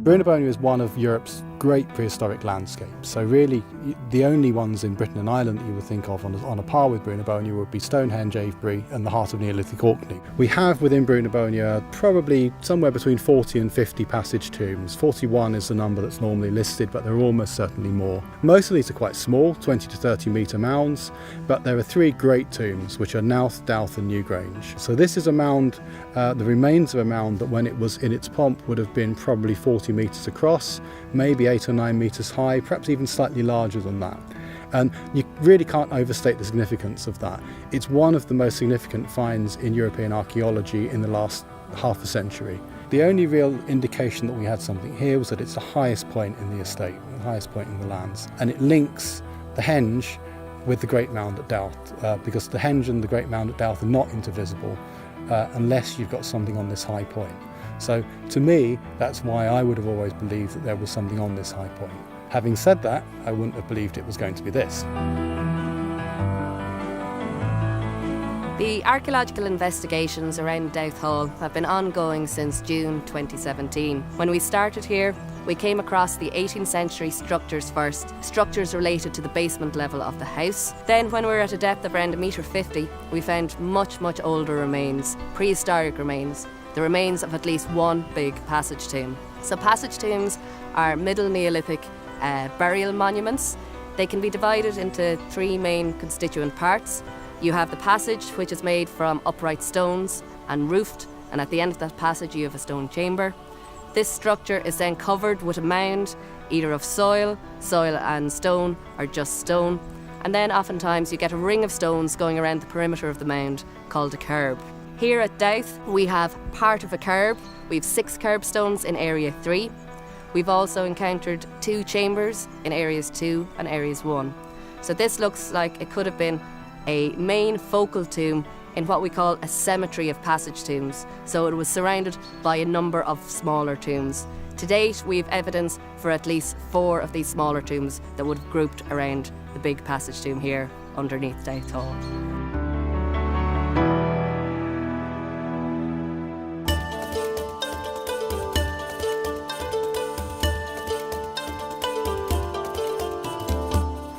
Brunebonia is one of Europe's great prehistoric landscapes. So really, the only ones in Britain and Ireland that you would think of on a par with Brunebonia would be Stonehenge, Avebury and the heart of Neolithic Orkney. We have within Brunebonia probably somewhere between 40 and 50 passage tombs. 41 is the number that's normally listed, but there are almost certainly more. Most of these are quite small, 20 to 30 metre mounds, but there are three great tombs, which are Dowth, Dowth and Newgrange. So this is a mound, the remains of a mound that when it was in its pomp would have been probably 40 metres across, maybe 8 or 9 metres high, perhaps even slightly larger than that. And you really can't overstate the significance of that. It's one of the most significant finds in European archaeology in the last half a century. The only real indication that we had something here was that it's the highest point in the estate, the highest point in the lands, and it links the henge with the Great Mound at Dowth, because the henge and the Great Mound at Dowth are not intervisible unless you've got something on this high point. So to me, that's why I would have always believed that there was something on this high point. Having said that, I wouldn't have believed it was going to be this. The archaeological investigations around Dowth Hall have been ongoing since June 2017. When we started here, we came across the 18th century structures first, structures related to the basement level of the house. Then when we were at a depth of around 1.50 m, we found much older remains, prehistoric remains, the remains of at least one big passage tomb. So passage tombs are Middle Neolithic burial monuments. They can be divided into three main constituent parts. You have the passage, which is made from upright stones and roofed, and at the end of that passage you have a stone chamber. This structure is then covered with a mound, either of soil and stone, or just stone. And then oftentimes you get a ring of stones going around the perimeter of the mound called a kerb. Here at Dowth, we have part of a kerb. We have 6 kerbstones in area 3. We've also encountered 2 chambers in areas 2 and areas 1. So this looks like it could have been a main focal tomb in what we call a cemetery of passage tombs. So it was surrounded by a number of smaller tombs. To date, we have evidence for at least 4 of these smaller tombs that would have grouped around the big passage tomb here underneath Dowth Hall.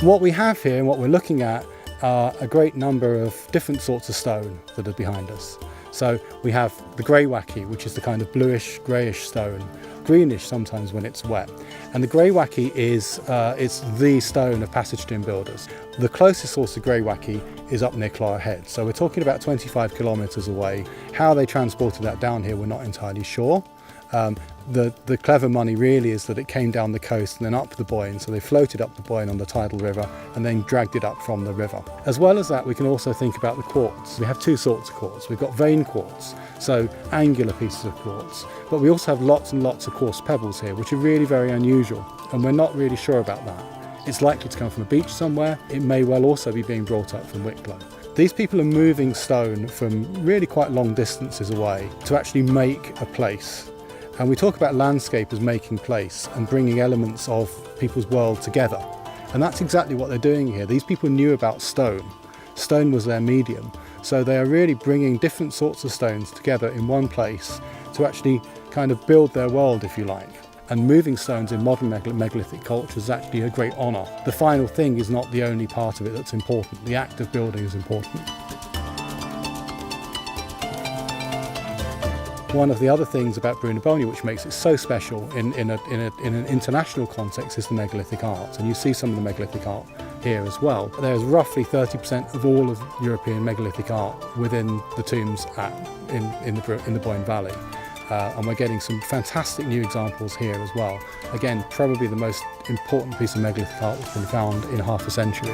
What we have here and what we're looking at are a great number of different sorts of stone that are behind us. So we have the greywacke, which is the kind of bluish, greyish stone, greenish sometimes when it's wet. And the greywacke is it's the stone of passage tomb builders. The closest source of greywacke is up near Clara Head. So we're talking about 25 kilometres away. How they transported that down here, we're not entirely sure. The clever money really is that it came down the coast and then up the Boyne, so they floated up the Boyne on the tidal river and then dragged it up from the river. As well as that, we can also think about the quartz. We have 2 sorts of quartz. We've got vein quartz, so angular pieces of quartz, but we also have lots and lots of coarse pebbles here, which are really very unusual, and we're not really sure about that. It's likely to come from a beach somewhere. It may well also be being brought up from Wicklow. These people are moving stone from really quite long distances away to actually make a place. And we talk about landscape as making place and bringing elements of people's world together. And that's exactly what they're doing here. These people knew about stone. Stone was their medium. So they are really bringing different sorts of stones together in one place to actually kind of build their world, if you like. And moving stones in modern megalithic culture is actually a great honour. The final thing is not the only part of it that's important. The act of building is important. One of the other things about Brunebonia which makes it so special in an international context is the megalithic art, and you see some of the megalithic art here as well. There's roughly 30% of all of European megalithic art within the tombs in the Boyne Valley, and we're getting some fantastic new examples here as well. Again, probably the most important piece of megalithic art that's been found in half a century.